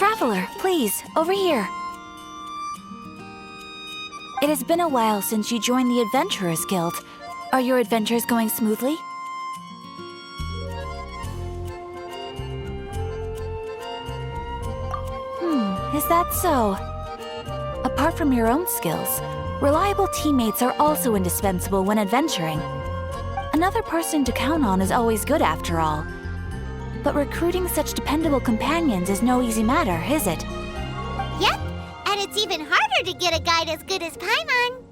Traveler, please, over here. It has been a while since you joined the Adventurers Guild. Are your adventures going smoothly? Is that so? Apart from your own skills, reliable teammates are also indispensable when adventuring. Another person to count on is always good after all. But recruiting such dependable companions is no easy matter, is it? Yep, and it's even harder to get a guide as good as Paimon.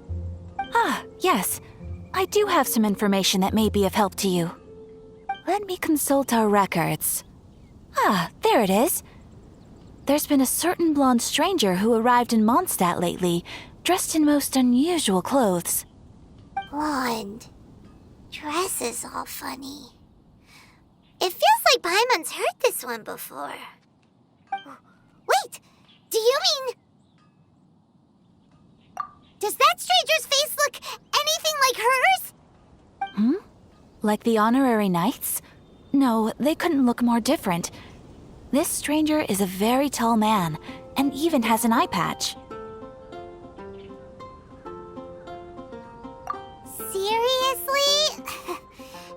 Ah, yes. I do have some information that may be of help to you. Let me consult our records. Ah, there it is. There's been a certain blonde stranger who arrived in Mondstadt lately, dressed in most unusual clothes. Blonde. Dresses all funny. It feels like Paimon's heard this one before. Wait, do you mean... Does that stranger's face look anything like hers? Like the honorary knights? No, they couldn't look more different. This stranger is a very tall man, and even has an eye patch. Seriously?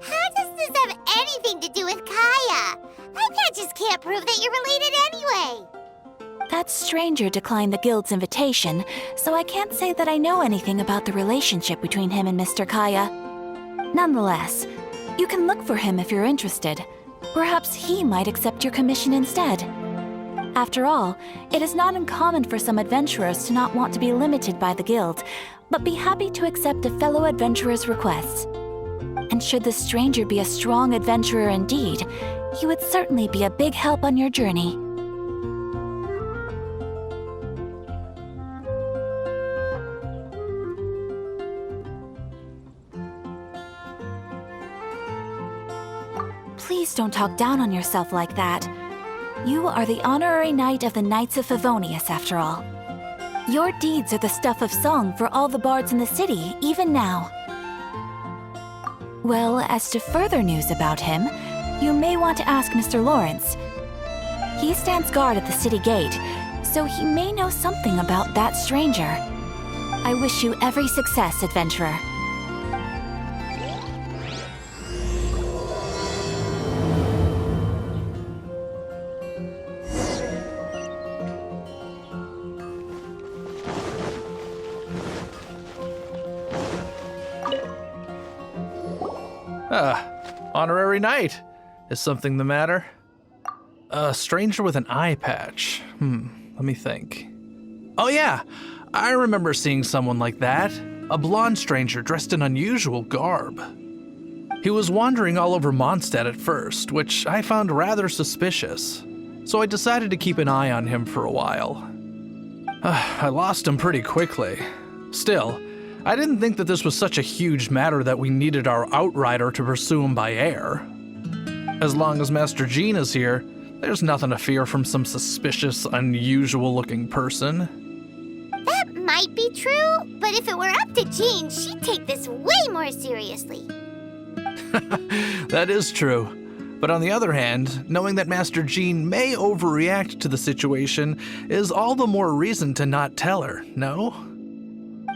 How does this have anything to do with Kaya? Eye patches can't prove that you're related anyway. That stranger declined the guild's invitation, so I can't say that I know anything about the relationship between him and Mr. Kaya. Nonetheless, you can look for him if you're interested. Perhaps he might accept your commission instead. After all, it is not uncommon for some adventurers to not want to be limited by the guild, but be happy to accept a fellow adventurer's requests. And should the stranger be a strong adventurer indeed, he would certainly be a big help on your journey. Please don't talk down on yourself like that. You are the honorary knight of the Knights of Favonius, after all. Your deeds are the stuff of song for all the bards in the city, even now. Well, as to further news about him, you may want to ask Mr. Lawrence. He stands guard at the city gate, so he may know something about that stranger. I wish you every success, adventurer. Honorary knight. Is something the matter? A stranger with an eye patch. Let me think. Oh yeah, I remember seeing someone like that. A blonde stranger dressed in unusual garb. He was wandering all over Mondstadt at first, which I found rather suspicious. So I decided to keep an eye on him for a while. I lost him pretty quickly. Still, I didn't think that this was such a huge matter that we needed our outrider to pursue him by air. As long as Master Jean is here, there's nothing to fear from some suspicious, unusual-looking person. That might be true, but if it were up to Jean, she'd take this way more seriously. That is true. But on the other hand, knowing that Master Jean may overreact to the situation is all the more reason to not tell her, no?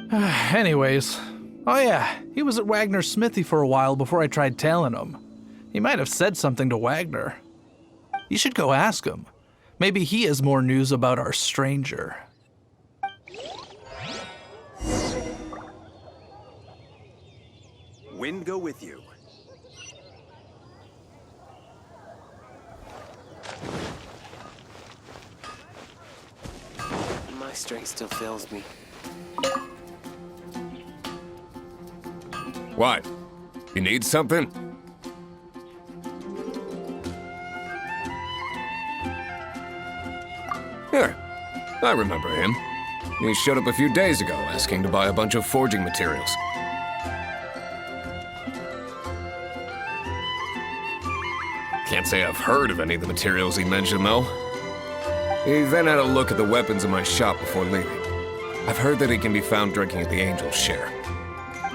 Anyways, oh yeah, he was at Wagner's smithy for a while before I tried tailing him. He might have said something to Wagner. You should go ask him. Maybe he has more news about our stranger. Wind go with you. My strength still fails me. What? You need something? Here, I remember him. He showed up a few days ago asking to buy a bunch of forging materials. Can't say I've heard of any of the materials he mentioned, though. He then had a look at the weapons in my shop before leaving. I've heard that he can be found drinking at the Angel's Share.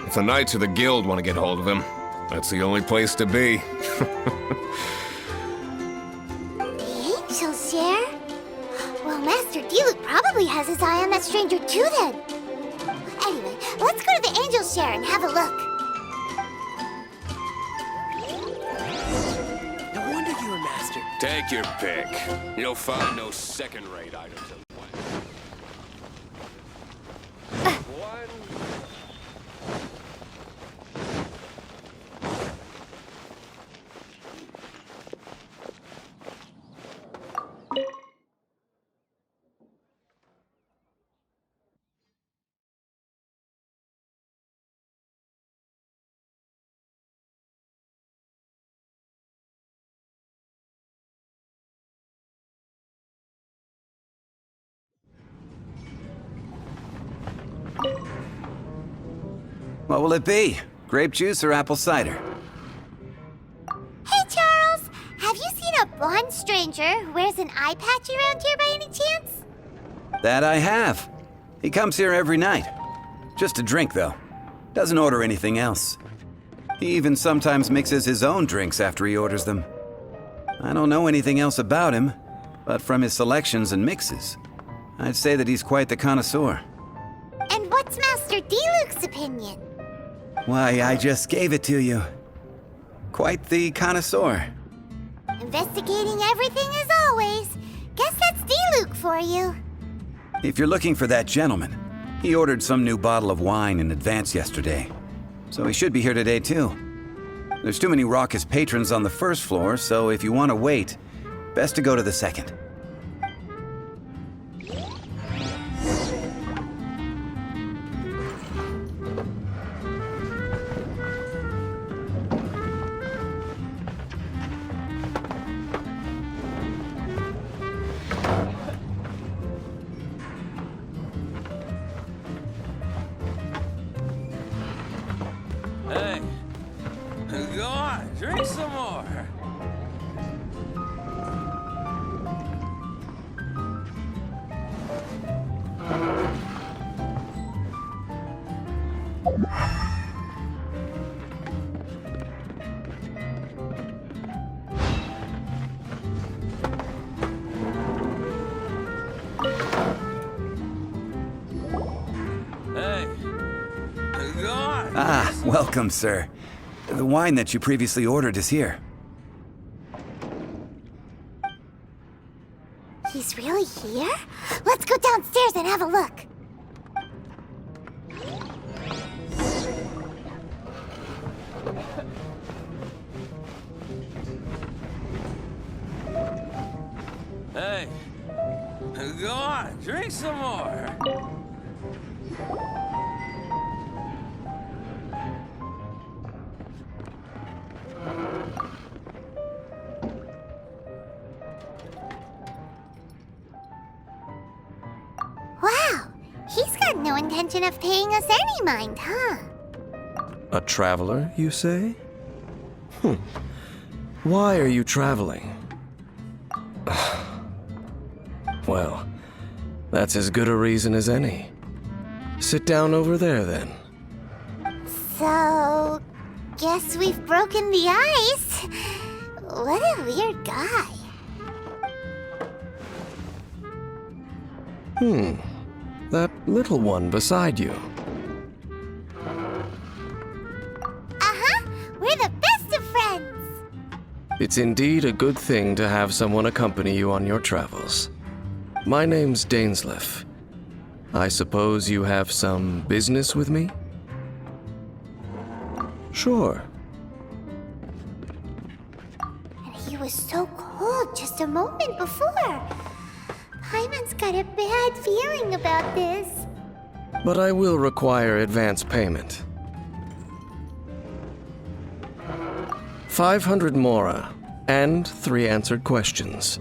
If the Knights of the Guild want to get hold of him, that's the only place to be. The Angel's Share? Diluc probably has his eye on that stranger too then. Anyway, let's go to the Angel Share and have a look. No wonder you were master. Take your pick. You'll find no second-rate items at one. What will it be? Grape juice or apple cider? Hey, Charles! Have you seen a blonde stranger who wears an eye patch around here by any chance? That I have. He comes here every night. Just to drink, though. Doesn't order anything else. He even sometimes mixes his own drinks after he orders them. I don't know anything else about him, but from his selections and mixes, I'd say that he's quite the connoisseur. And what's Master Diluc's opinion? Why, I just gave it to you. Quite the connoisseur. Investigating everything as always. Guess that's Diluc for you. If you're looking for that gentleman, he ordered some new bottle of wine in advance yesterday. So he should be here today, too. There's too many raucous patrons on the first floor, so if you want to wait, best to go to the second. Hey, go on, drink some more. Hey, go on. Ah, welcome, sir. The wine that you previously ordered is here. He's really here? Let's go downstairs and have a look. Hey, go on, drink some more. Wow, he's got no intention of paying us any mind, huh? A traveler, you say? Why are you traveling? Well, that's as good a reason as any. Sit down over there, then. So, guess we've broken the ice. What a weird guy. That little one beside you. Uh-huh, we're the best of friends. It's indeed a good thing to have someone accompany you on your travels. My name's Dainsleif. I suppose you have some business with me? Sure. And he was so cold just a moment before. Paimon's got a bad feeling about this. But I will require advance payment. 500 mora, and 3 answered questions.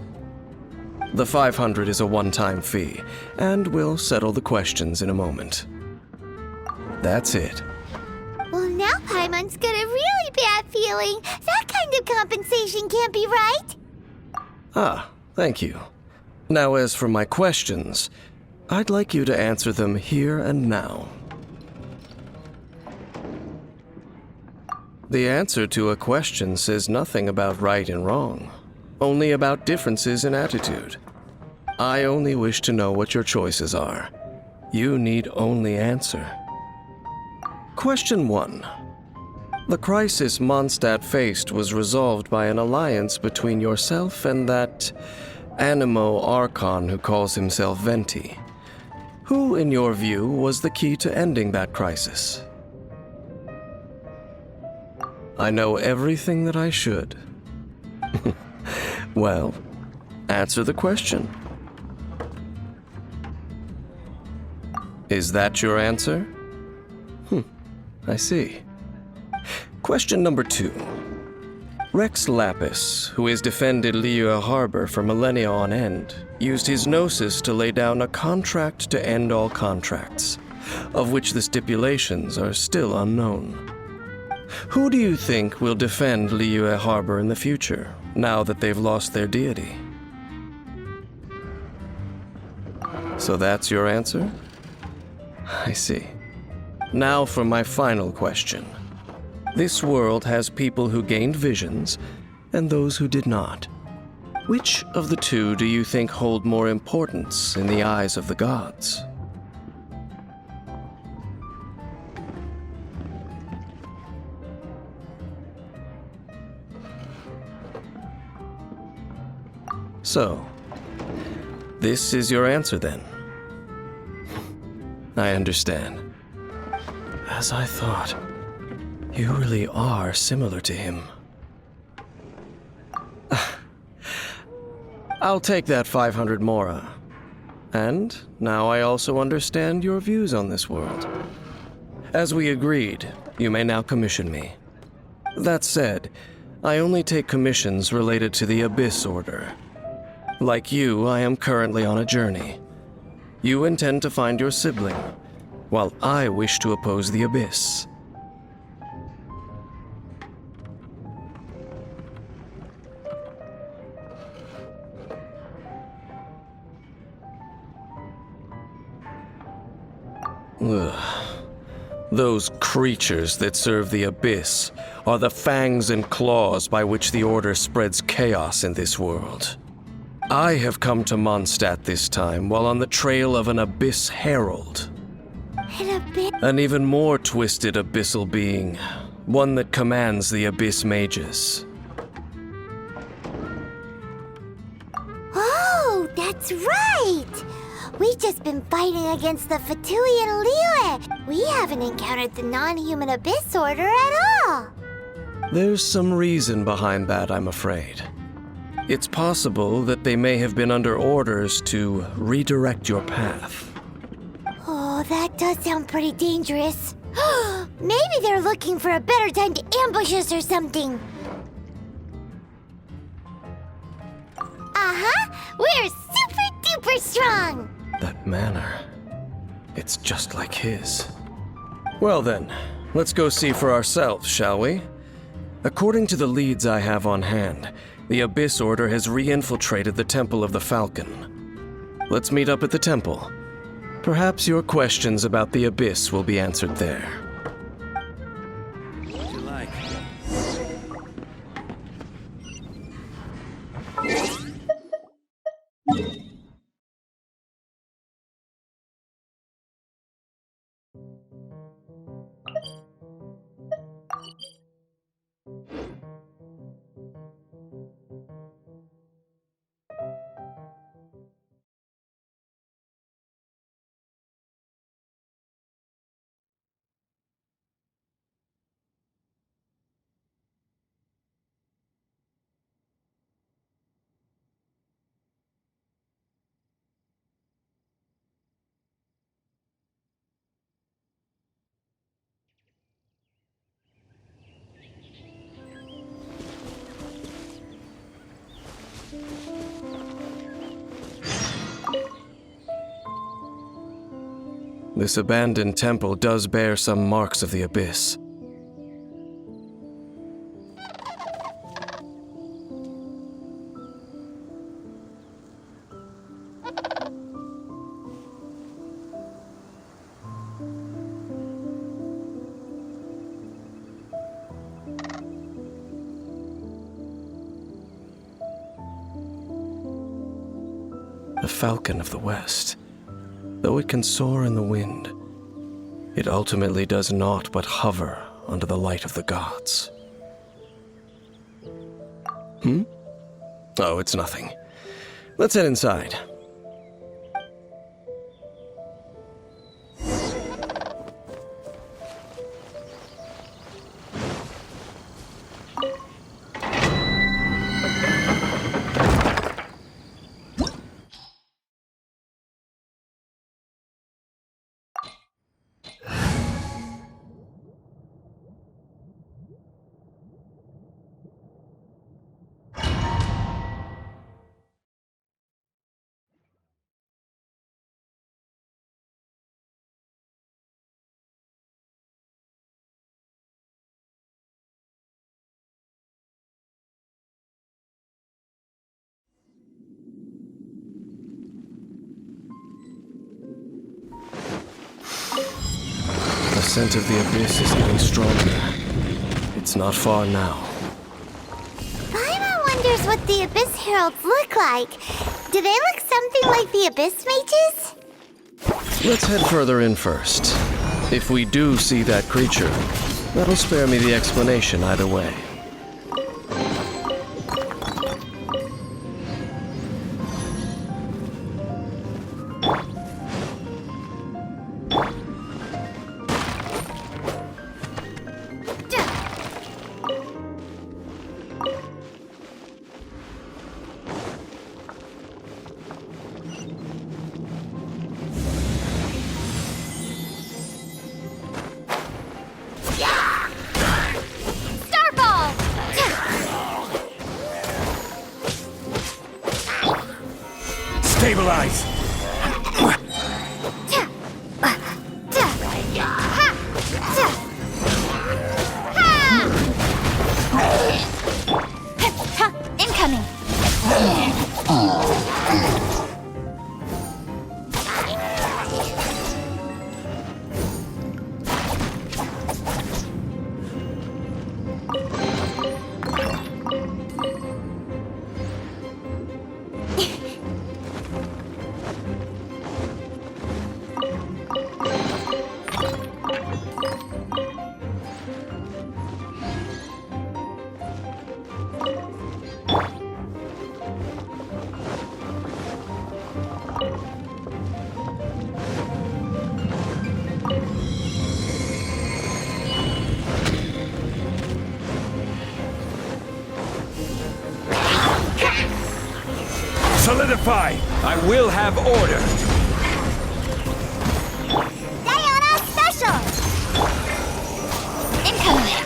The 500 is a one-time fee, and we'll settle the questions in a moment. That's it. Well, now Paimon's got a really bad feeling. That kind of compensation can't be right. Ah, thank you. Now, as for my questions, I'd like you to answer them here and now. The answer to a question says nothing about right and wrong, only about differences in attitude. I only wish to know what your choices are. You need only answer. Question 1. The crisis Mondstadt faced was resolved by an alliance between yourself and that Animo Archon who calls himself Venti. Who, in your view, was the key to ending that crisis? I know everything that I should. Well, answer the question. Is that your answer? I see. Question number 2. Rex Lapis, who has defended Liyue Harbor for millennia on end, used his gnosis to lay down a contract to end all contracts, of which the stipulations are still unknown. Who do you think will defend Liyue Harbor in the future, now that they've lost their deity? So that's your answer? I see. Now for my final question. This world has people who gained visions and those who did not. Which of the two do you think hold more importance in the eyes of the gods? So, this is your answer then? I understand. As I thought, you really are similar to him. I'll take that 500 mora. And now I also understand your views on this world. As we agreed, you may now commission me. That said, I only take commissions related to the Abyss Order. Like you, I am currently on a journey. You intend to find your sibling, while I wish to oppose the Abyss. Ugh. Those creatures that serve the Abyss are the fangs and claws by which the Order spreads chaos in this world. I have come to Mondstadt this time while on the trail of an Abyss Herald. An even more twisted abyssal being, one that commands the Abyss Mages. Oh, that's right! We've just been fighting against the Fatui and Liyue. We haven't encountered the non-human Abyss Order at all. There's some reason behind that, I'm afraid. It's possible that they may have been under orders to redirect your path. Oh, that does sound pretty dangerous. Maybe they're looking for a better time to ambush us or something. Uh-huh, we're super-duper strong. That manner, it's just like his. Well then, let's go see for ourselves, shall we? According to the leads I have on hand, the Abyss Order has re-infiltrated the Temple of the Falcon. Let's meet up at the temple. Perhaps your questions about the Abyss will be answered there. What'd you like? This abandoned temple does bear some marks of the Abyss. the falcon of the West. Though it can soar in the wind, it ultimately does naught but hover under the light of the gods. Oh, it's nothing. Let's head inside. The scent of the abyss is getting stronger. It's not far now. Paimon wonders what the Abyss Heralds look like. Do they look something like the Abyss Mages? Let's head further in first. If we do see that creature, that'll spare me the explanation either way. Stabilize! Incoming! Solidify! I will have order! Diana Special! Incoming!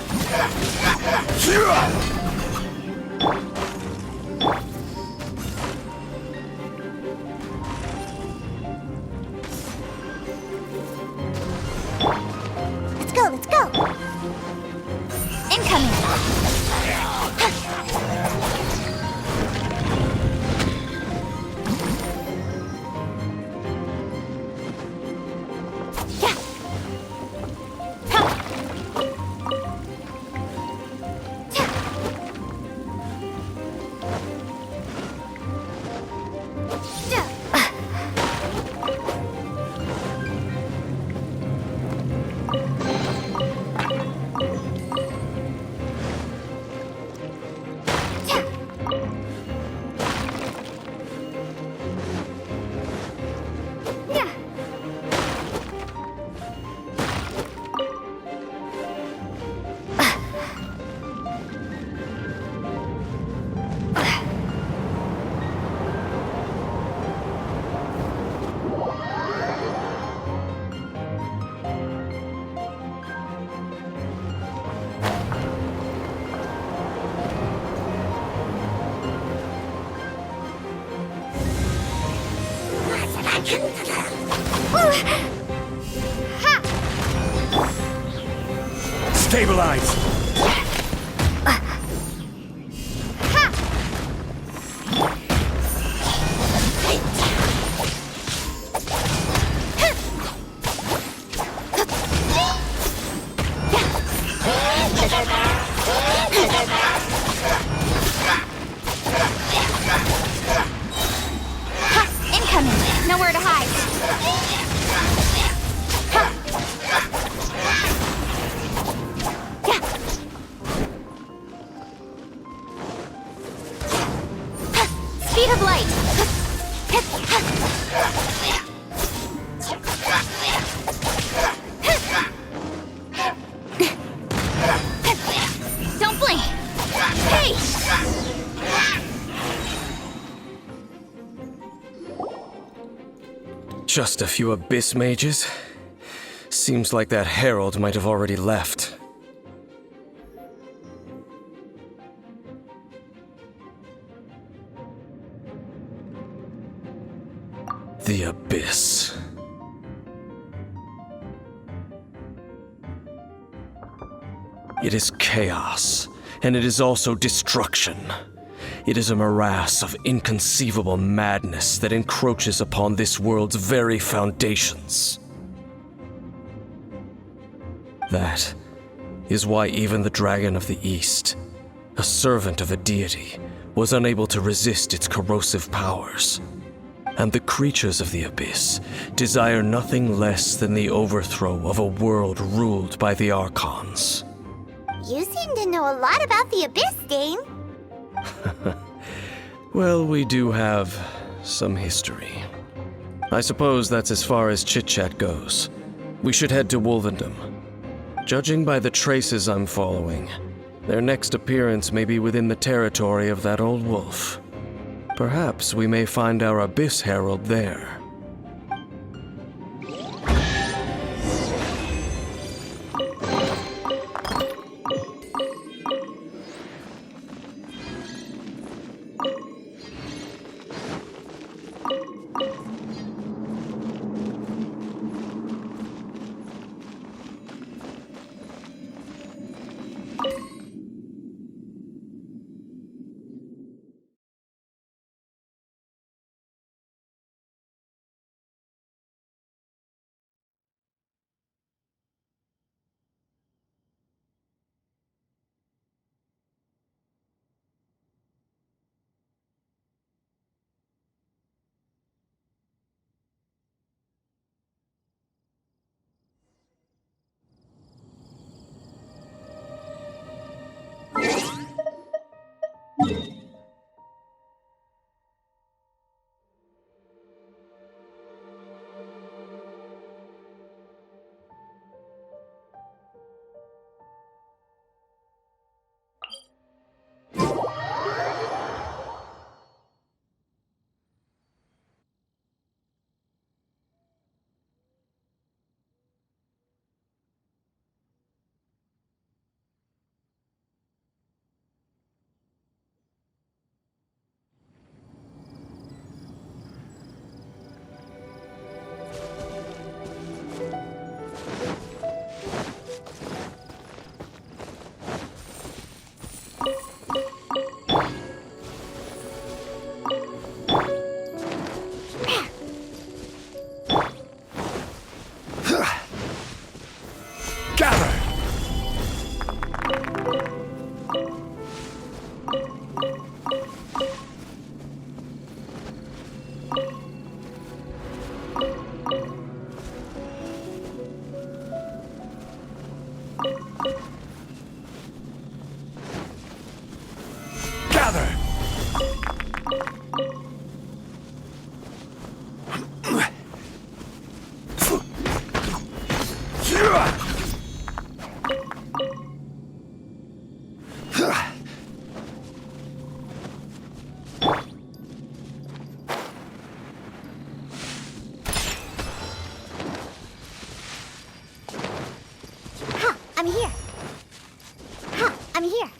Let's go, let's go! Incoming! Stabilize! Incoming! Nowhere to hide. Huh. Yeah. Huh. Speed of light. Don't blink. Hey! Just a few abyss mages? Seems like that herald might have already left. The abyss. It is chaos, and it is also destruction. It is a morass of inconceivable madness that encroaches upon this world's very foundations. That is why even the Dragon of the East, a servant of a deity, was unable to resist its corrosive powers. And the creatures of the Abyss desire nothing less than the overthrow of a world ruled by the Archons. You seem to know a lot about the Abyss, Dane. Well, we do have some history. I suppose that's as far as chit-chat goes. We should head to Wolvendom. Judging by the traces I'm following, their next appearance may be within the territory of that old wolf. Perhaps we may find our Abyss Herald there. I'm here. Huh, I'm here.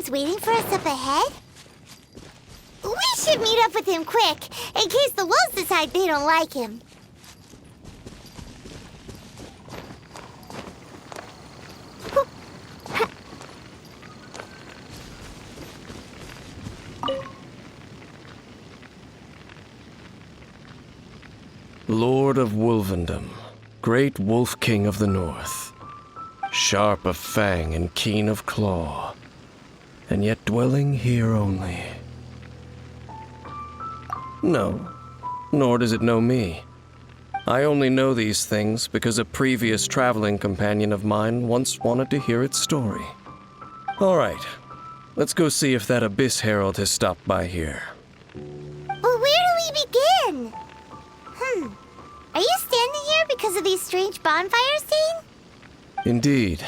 he's waiting for us up ahead? We should meet up with him quick, in case the wolves decide they don't like him. Lord of Wolvendom, great Wolf King of the North, sharp of fang and keen of claw, and yet dwelling here only. No, nor does it know me. I only know these things because a previous traveling companion of mine once wanted to hear its story. All right, let's go see if that Abyss Herald has stopped by here. Well, where do we begin? Are you standing here because of these strange bonfires, Dane? Indeed.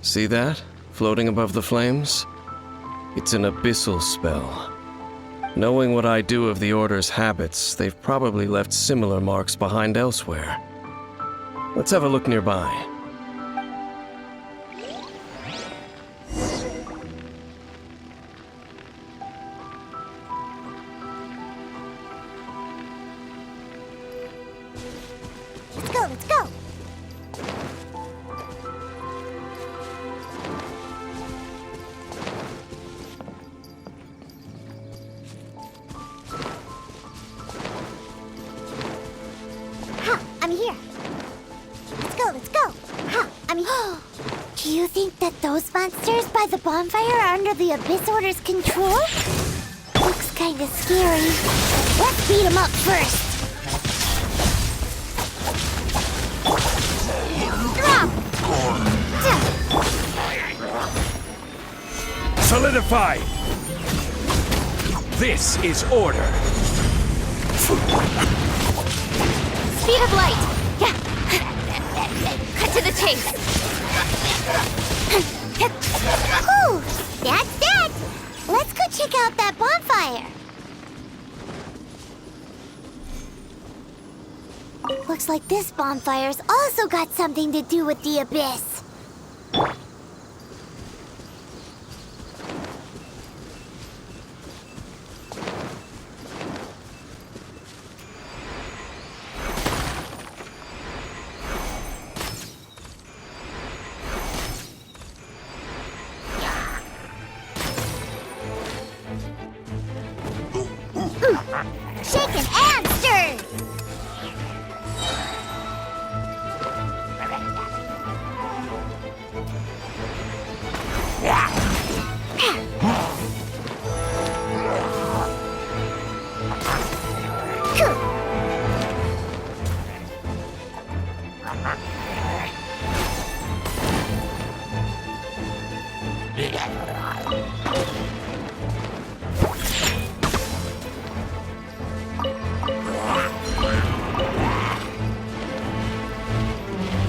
See that, floating above the flames? It's an abyssal spell. Knowing what I do of the Order's habits, they've probably left similar marks behind elsewhere. Let's have a look nearby. Let's go, let's go! Ha! I'm here! Let's go, let's go! Ha! I'm here! Do you think that those monsters by the bonfire are under the Abyss Order's control? Looks kinda scary. Let's beat them up first! Drop! Solidify! This is order. Speed of light! Yeah! Cut to the chase! Ooh, that's that! Let's go check out that bonfire! Looks like this bonfire's also got something to do with the Abyss. Shaken and stirred!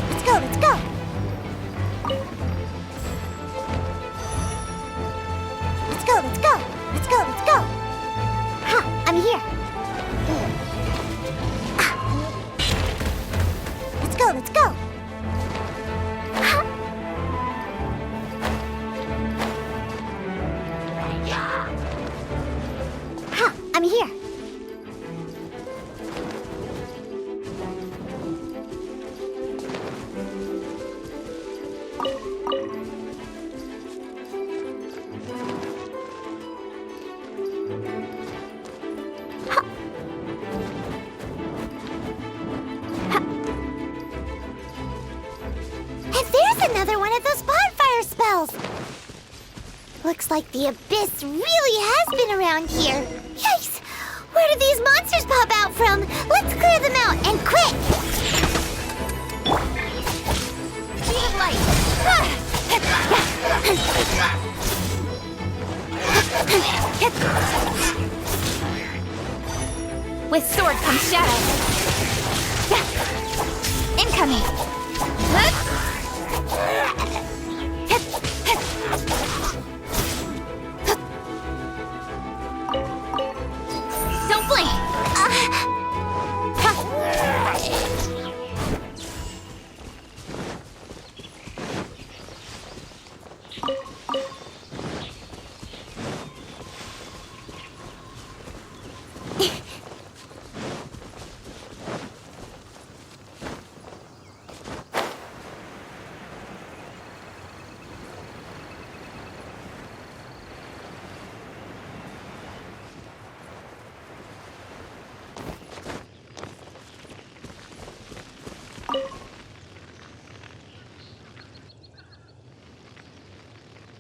Let's go, let's go! Let's go, let's go! Let's go, let's go! Ha! I'm here! Let's go, let's go! Ha! Ha! I'm here! And there's another one of those bonfire spells! Looks like the Abyss really has been around here. Yikes! Where do these monsters pop out from? Let's clear them out, and quick! Speed of light! With sword comes shadow. Incoming! Don't blink!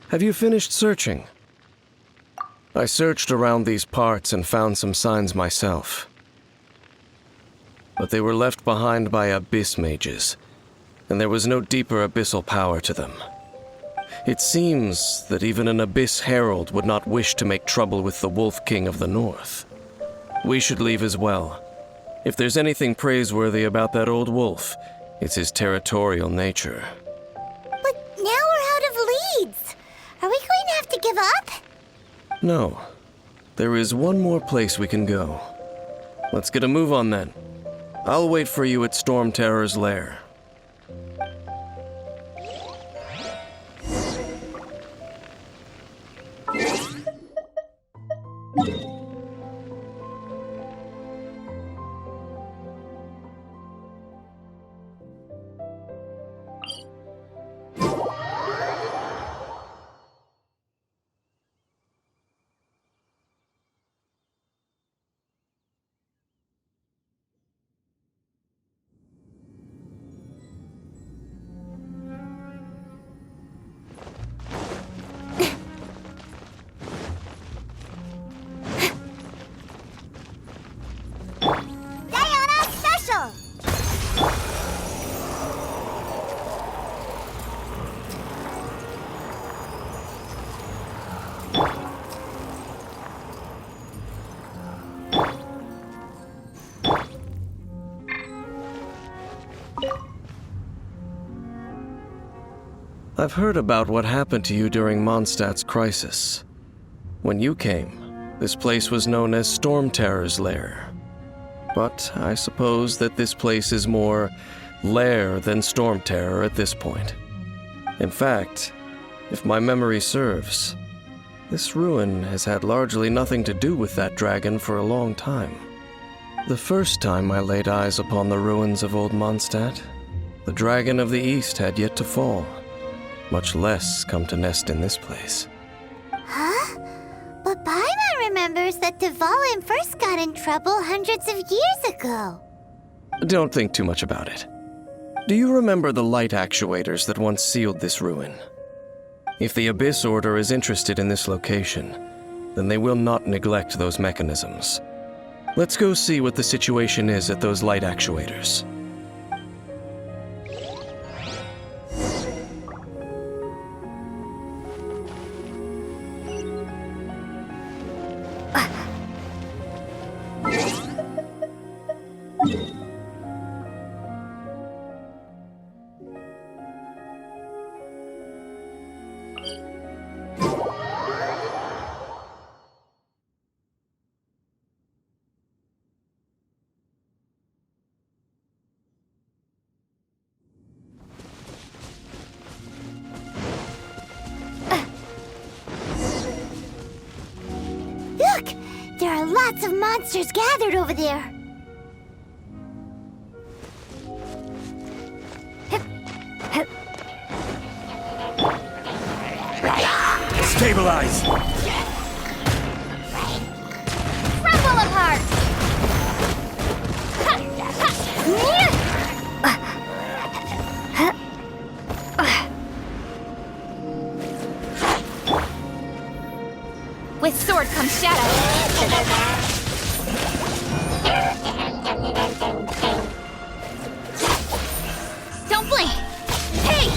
Have you finished searching? I searched around these parts and found some signs myself. But they were left behind by abyss mages, and there was no deeper abyssal power to them. It seems that even an abyss herald would not wish to make trouble with the Wolf King of the North. We should leave as well. If there's anything praiseworthy about that old wolf, it's his territorial nature. But now we're out of leads. Are we going to have to give up? No. There is one more place we can go. Let's get a move on then. I'll wait for you at Storm Terror's lair. Diana Special! I've heard about what happened to you during Mondstadt's crisis. When you came, this place was known as Storm Terror's lair. But I suppose that this place is more lair than Storm Terror at this point. In fact, if my memory serves, this ruin has had largely nothing to do with that dragon for a long time. The first time I laid eyes upon the ruins of Old Mondstadt, the Dragon of the East had yet to fall, much less come to nest in this place. Huh? But Paimon remembers that Dvalin first got in trouble hundreds of years ago. Don't think too much about it. Do you remember the light actuators that once sealed this ruin? If the Abyss Order is interested in this location, then they will not neglect those mechanisms. Let's go see what the situation is at those light actuators. Look! There are lots of monsters gathered over there. Stabilize! Rumble apart! With sword comes shadow. Don't blink! Hey!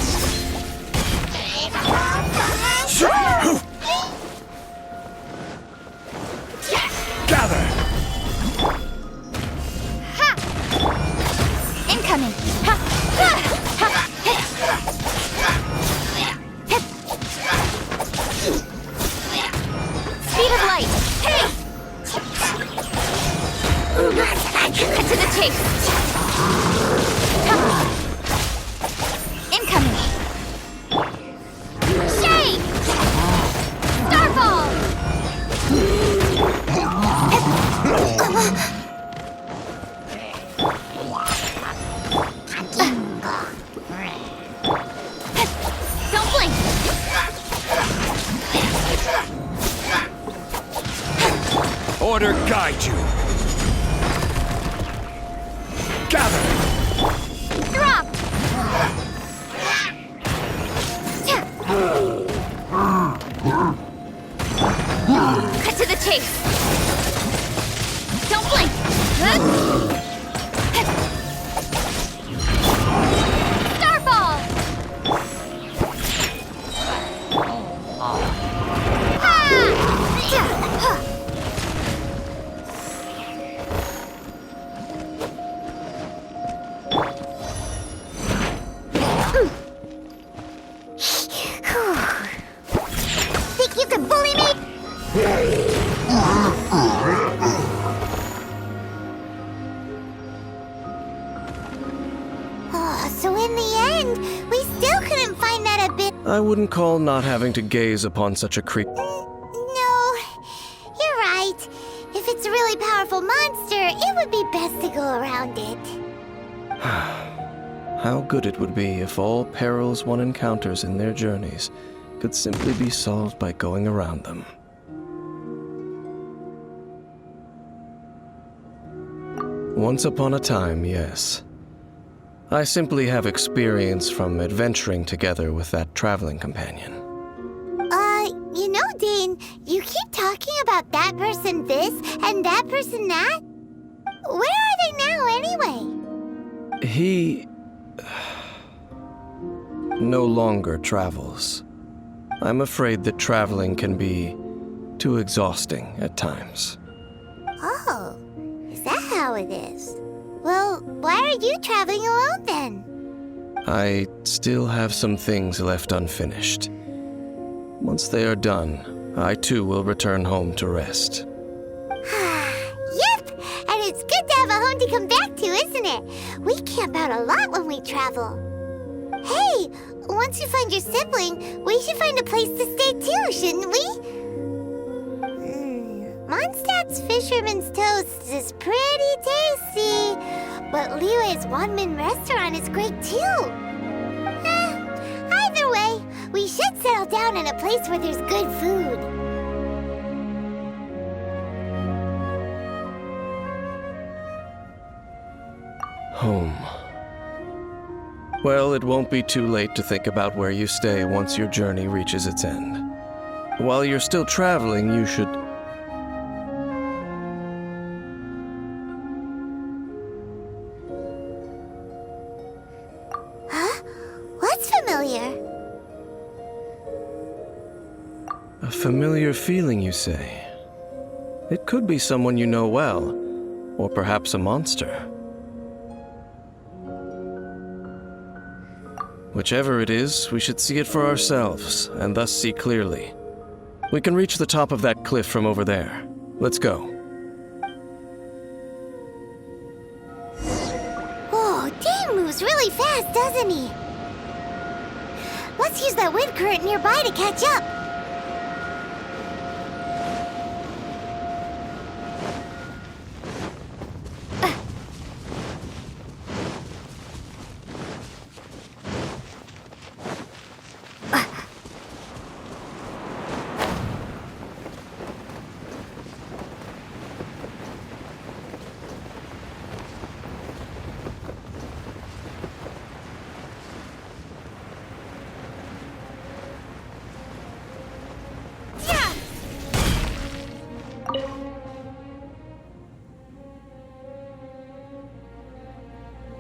Gather! Ha! Incoming! Ha! Ha! Ha! Speed of light! Hey! Cut to the chase! Ha! Incoming! Shade! Starfall! Don't blink! Order guide you! Gather! Drop! to the chase! Don't blink! Starfall! Think you can bully me? Oh, so in the end, we still couldn't find that abyss. I wouldn't call not having to gaze upon such a creature. No, you're right. If it's a really powerful monster, it would be best to go around it. How good it would be if all perils one encounters in their journeys could simply be solved by going around them. Once upon a time, yes. I simply have experience from adventuring together with that traveling companion. You know, Dane, you keep talking about that person this and that person that. Where are they now, anyway? He no longer travels. I'm afraid that traveling can be too exhausting at times. Oh, is that how it is? Well, why are you traveling alone then? I still have some things left unfinished. Once they are done, I too will return home to rest. Yep, and it's good to have a home to come back to, isn't it? We camp out a lot when we travel. Hey, once you find your sibling, we should find a place to stay too, shouldn't we? Mondstadt's Fisherman's Toast is pretty tasty, but Liyue's one-man restaurant is great too. Either way, we should settle down in a place where there's good food. Home. Well, it won't be too late to think about where you stay once your journey reaches its end. While you're still traveling, you should... Huh? What's familiar? A familiar feeling, you say? It could be someone you know well, or perhaps a monster. Whichever it is, we should see it for ourselves, and thus see clearly. We can reach the top of that cliff from over there. Let's go. Whoa, Dane moves really fast, doesn't he? Let's use that wind current nearby to catch up.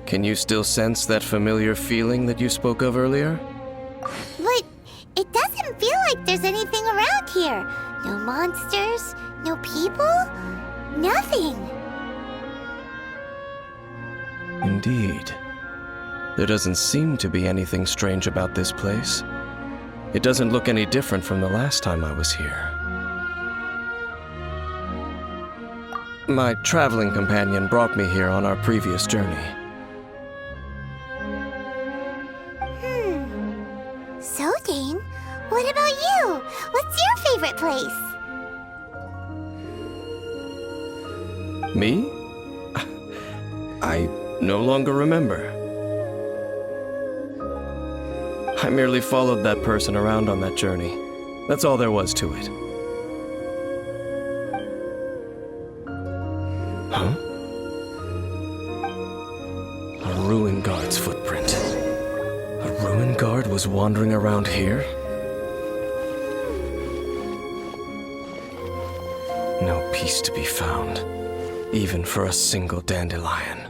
Can you still sense that familiar feeling that you spoke of earlier? But it doesn't feel like there's anything around here. No monsters, no people, nothing. Indeed. There doesn't seem to be anything strange about this place. It doesn't look any different from the last time I was here. My traveling companion brought me here on our previous journey. So, Dane, what about you? What's your favorite place? Me? I no longer remember. I merely followed that person around on that journey. That's all there was to it. Huh? A ruin guard's footprint. A ruin guard was wandering around here? peace to be found, even for a single dandelion.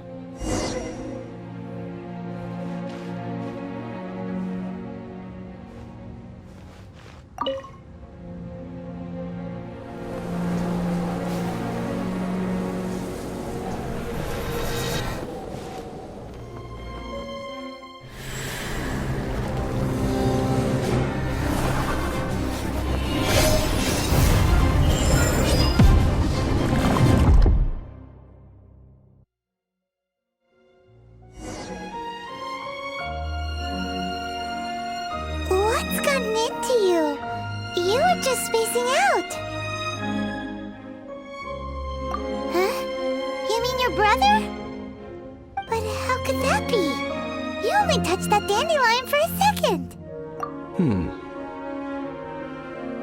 What's gotten into you? You were just spacing out. Huh? You mean your brother? But how could that be? You only touched that dandelion for a second.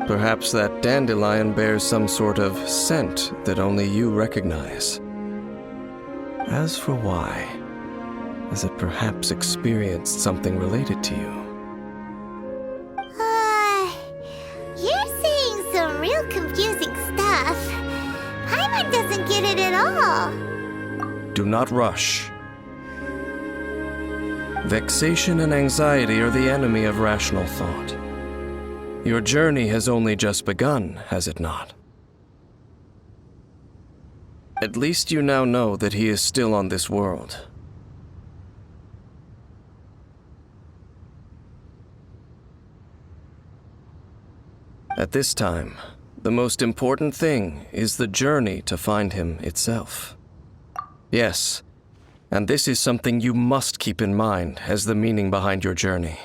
Perhaps that dandelion bears some sort of scent that only you recognize. As for why, has it perhaps experienced something related to you? You're saying some real confusing stuff. Paimon doesn't get it at all. Do not rush. Vexation and anxiety are the enemy of rational thought. Your journey has only just begun, has it not? At least you now know that he is still on this world. At this time, the most important thing is the journey to find him itself. Yes, and this is something you must keep in mind as the meaning behind your journey.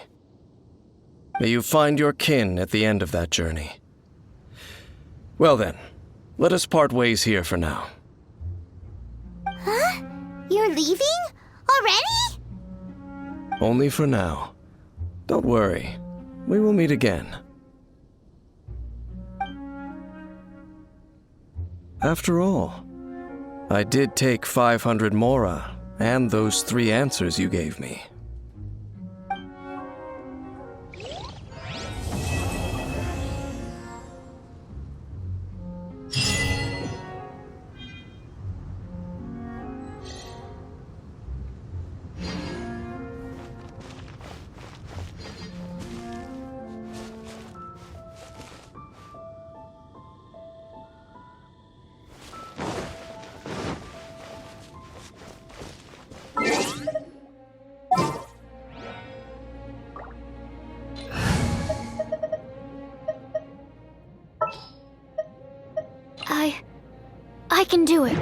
May you find your kin at the end of that journey. Well then, let us part ways here for now. Huh? You're leaving? Already? Only for now. Don't worry, we will meet again. After all, I did take 500 mora and those 3 answers you gave me. I can do it.